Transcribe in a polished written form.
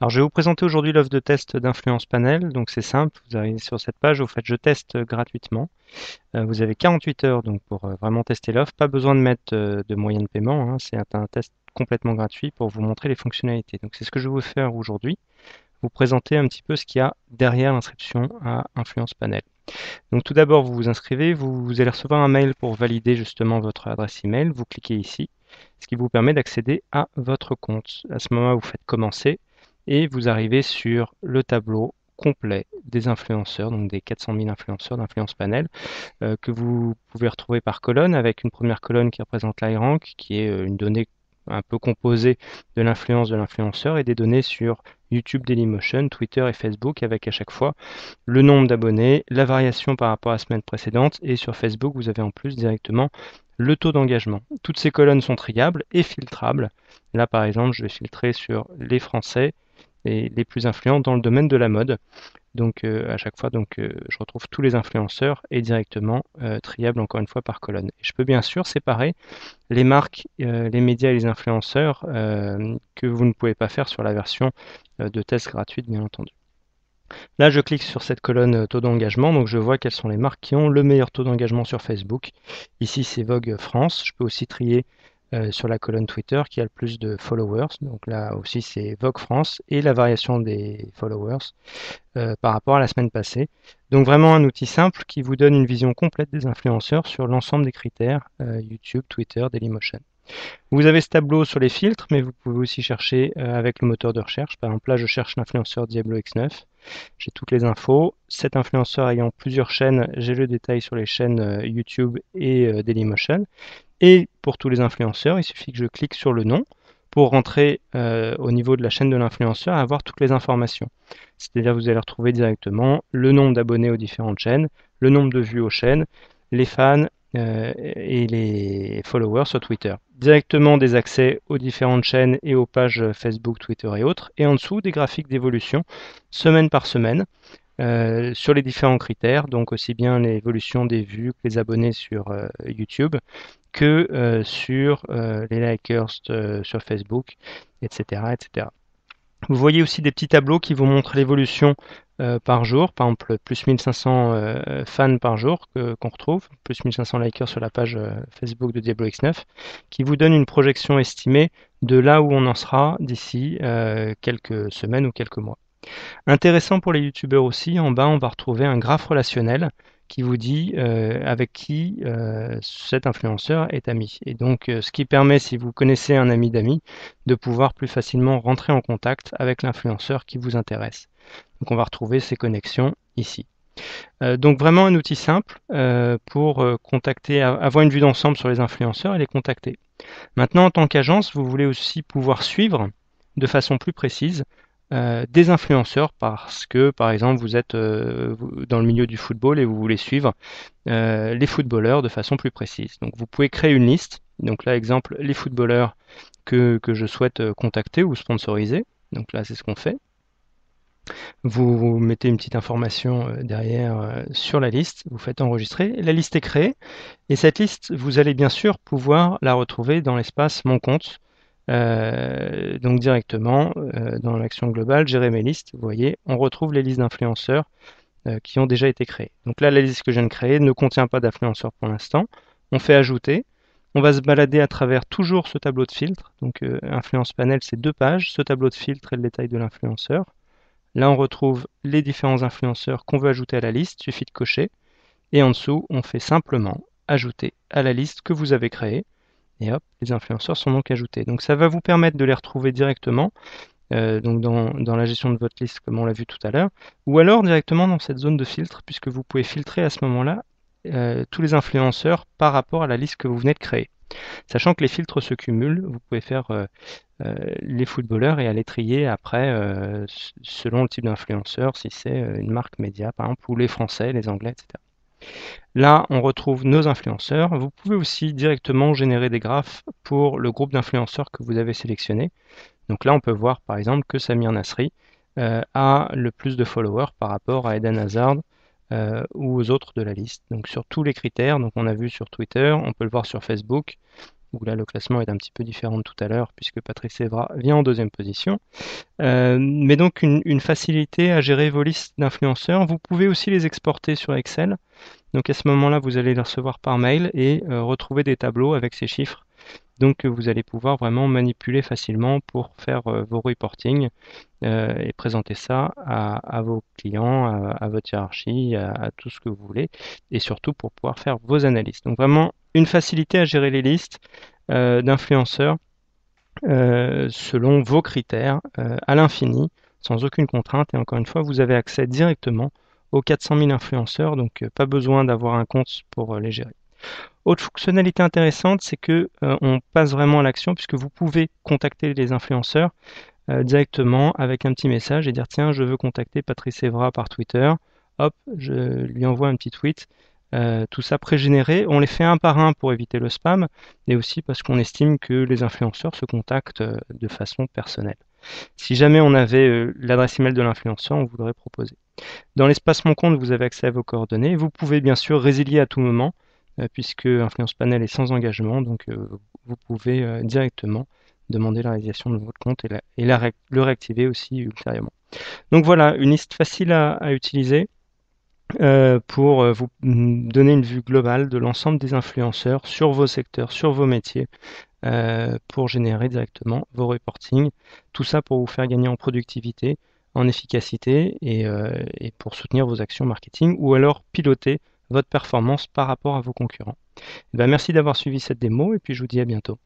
Alors, je vais vous présenter aujourd'hui l'offre de test d'Influence Panel. Donc, c'est simple, vous arrivez sur cette page, vous faites Je teste gratuitement. Vous avez 48 heures donc, pour vraiment tester l'offre. Pas besoin de mettre de moyens de paiement, hein. C'est un test complètement gratuit pour vous montrer les fonctionnalités. Donc, c'est ce que je vais vous faire aujourd'hui. Vous présenter un petit peu ce qu'il y a derrière l'inscription à Influence Panel. Donc, tout d'abord, vous vous inscrivez, vous allez recevoir un mail pour valider justement votre adresse email. Vous cliquez ici, ce qui vous permet d'accéder à votre compte. À ce moment-là, vous faites commencer et vous arrivez sur le tableau complet des influenceurs, donc des 400 000 influenceurs d'Influence Panel, que vous pouvez retrouver par colonne, avec une première colonne qui représente l'iRank, qui est une donnée un peu composée de l'influence de l'influenceur, et des données sur YouTube, Dailymotion, Twitter et Facebook, avec à chaque fois le nombre d'abonnés, la variation par rapport à la semaine précédente, et sur Facebook, vous avez en plus directement le taux d'engagement. Toutes ces colonnes sont triables et filtrables. Là, par exemple, je vais filtrer sur les Français les plus influents dans le domaine de la mode. Donc à chaque fois, je retrouve tous les influenceurs et directement triable encore une fois par colonne. Et je peux bien sûr séparer les marques, les médias et les influenceurs que vous ne pouvez pas faire sur la version de test gratuite, bien entendu. Là, je clique sur cette colonne taux d'engagement, donc je vois quelles sont les marques qui ont le meilleur taux d'engagement sur Facebook. Ici, c'est Vogue France. Je peux aussi trier sur la colonne Twitter qui a le plus de followers. Donc là aussi, c'est Vogue France et la variation des followers par rapport à la semaine passée. Donc vraiment un outil simple qui vous donne une vision complète des influenceurs sur l'ensemble des critères YouTube, Twitter, Dailymotion. Vous avez ce tableau sur les filtres, mais vous pouvez aussi chercher avec le moteur de recherche. Par exemple, là, je cherche l'influenceur Diablo X9. J'ai toutes les infos. Cet influenceur ayant plusieurs chaînes, j'ai le détail sur les chaînes YouTube et Dailymotion. Et pour tous les influenceurs, il suffit que je clique sur le nom pour rentrer au niveau de la chaîne de l'influenceur et avoir toutes les informations. C'est-à-dire que vous allez retrouver directement le nombre d'abonnés aux différentes chaînes, le nombre de vues aux chaînes, les fans et les followers sur Twitter. Directement des accès aux différentes chaînes et aux pages Facebook, Twitter et autres. Et en dessous, des graphiques d'évolution semaine par semaine sur les différents critères, donc aussi bien l'évolution des vues que les abonnés sur YouTube, que sur les likers sur Facebook, etc., etc. Vous voyez aussi des petits tableaux qui vous montrent l'évolution par jour, par exemple plus 1500 fans par jour qu'on retrouve, plus 1500 likers sur la page Facebook de Diablo X9, qui vous donne une projection estimée de là où on en sera d'ici quelques semaines ou quelques mois. Intéressant pour les youtubeurs aussi, en bas on va retrouver un graphe relationnel qui vous dit avec qui cet influenceur est ami. Et donc ce qui permet, si vous connaissez un ami d'amis, de pouvoir plus facilement rentrer en contact avec l'influenceur qui vous intéresse. Donc on va retrouver ces connexions ici. Donc vraiment un outil simple pour contacter, avoir une vue d'ensemble sur les influenceurs et les contacter. Maintenant, en tant qu'agence, vous voulez aussi pouvoir suivre de façon plus précise des influenceurs parce que, par exemple, vous êtes dans le milieu du football et vous voulez suivre les footballeurs de façon plus précise. Donc, vous pouvez créer une liste. Donc là, exemple, les footballeurs que je souhaite contacter ou sponsoriser. Donc là, c'est ce qu'on fait. Vous mettez une petite information derrière sur la liste, vous faites enregistrer, la liste est créée, et cette liste, vous allez bien sûr pouvoir la retrouver dans l'espace Mon compte, donc directement dans l'action globale, gérer mes listes, vous voyez, on retrouve les listes d'influenceurs qui ont déjà été créées. Donc là, la liste que je viens de créer ne contient pas d'influenceurs pour l'instant, on fait ajouter, on va se balader à travers toujours ce tableau de filtre, donc influence panel c'est 2 pages, ce tableau de filtre et le détail de l'influenceur. Là, on retrouve les différents influenceurs qu'on veut ajouter à la liste, il suffit de cocher. Et en dessous, on fait simplement ajouter à la liste que vous avez créée. Et hop, les influenceurs sont donc ajoutés. Donc ça va vous permettre de les retrouver directement donc dans la gestion de votre liste, comme on l'a vu tout à l'heure, ou alors directement dans cette zone de filtre, puisque vous pouvez filtrer à ce moment-là tous les influenceurs par rapport à la liste que vous venez de créer. Sachant que les filtres se cumulent, vous pouvez faire les footballeurs et aller trier après selon le type d'influenceur, si c'est une marque média par exemple, ou les Français, les Anglais, etc. Là, on retrouve nos influenceurs. Vous pouvez aussi directement générer des graphes pour le groupe d'influenceurs que vous avez sélectionné. Donc là, on peut voir par exemple que Samir Nasri a le plus de followers par rapport à Eden Hazard ou aux autres de la liste. Donc sur tous les critères, donc on a vu sur Twitter, on peut le voir sur Facebook, où là le classement est un petit peu différent de tout à l'heure puisque Patrice Evra vient en deuxième position. Mais donc une facilité à gérer vos listes d'influenceurs. Vous pouvez aussi les exporter sur Excel. Donc à ce moment-là, vous allez les recevoir par mail et retrouver des tableaux avec ces chiffres. Donc vous allez pouvoir vraiment manipuler facilement pour faire vos reporting et présenter ça à vos clients, à votre hiérarchie, à tout ce que vous voulez, et surtout pour pouvoir faire vos analyses. Donc vraiment une facilité à gérer les listes d'influenceurs selon vos critères à l'infini, sans aucune contrainte. Et encore une fois, vous avez accès directement aux 400 000 influenceurs, donc pas besoin d'avoir un compte pour les gérer. Autre fonctionnalité intéressante, c'est que on passe vraiment à l'action puisque vous pouvez contacter les influenceurs directement avec un petit message et dire tiens, je veux contacter Patrice Evra par Twitter. Hop, je lui envoie un petit tweet. Tout ça pré-généré. On les fait un par un pour éviter le spam, et aussi parce qu'on estime que les influenceurs se contactent de façon personnelle. Si jamais on avait l'adresse email de l'influenceur, on vous l'aurait proposé. Dans l'espace Mon compte, vous avez accès à vos coordonnées. Vous pouvez bien sûr résilier à tout moment, puisque Influence Panel est sans engagement, donc vous pouvez directement demander la réalisation de votre compte le réactiver aussi ultérieurement. Donc voilà, une liste facile à utiliser pour vous donner une vue globale de l'ensemble des influenceurs sur vos secteurs, sur vos métiers, pour générer directement vos reportings. Tout ça pour vous faire gagner en productivité, en efficacité et pour soutenir vos actions marketing ou alors piloter votre performance par rapport à vos concurrents. Eh ben, merci d'avoir suivi cette démo et puis je vous dis à bientôt.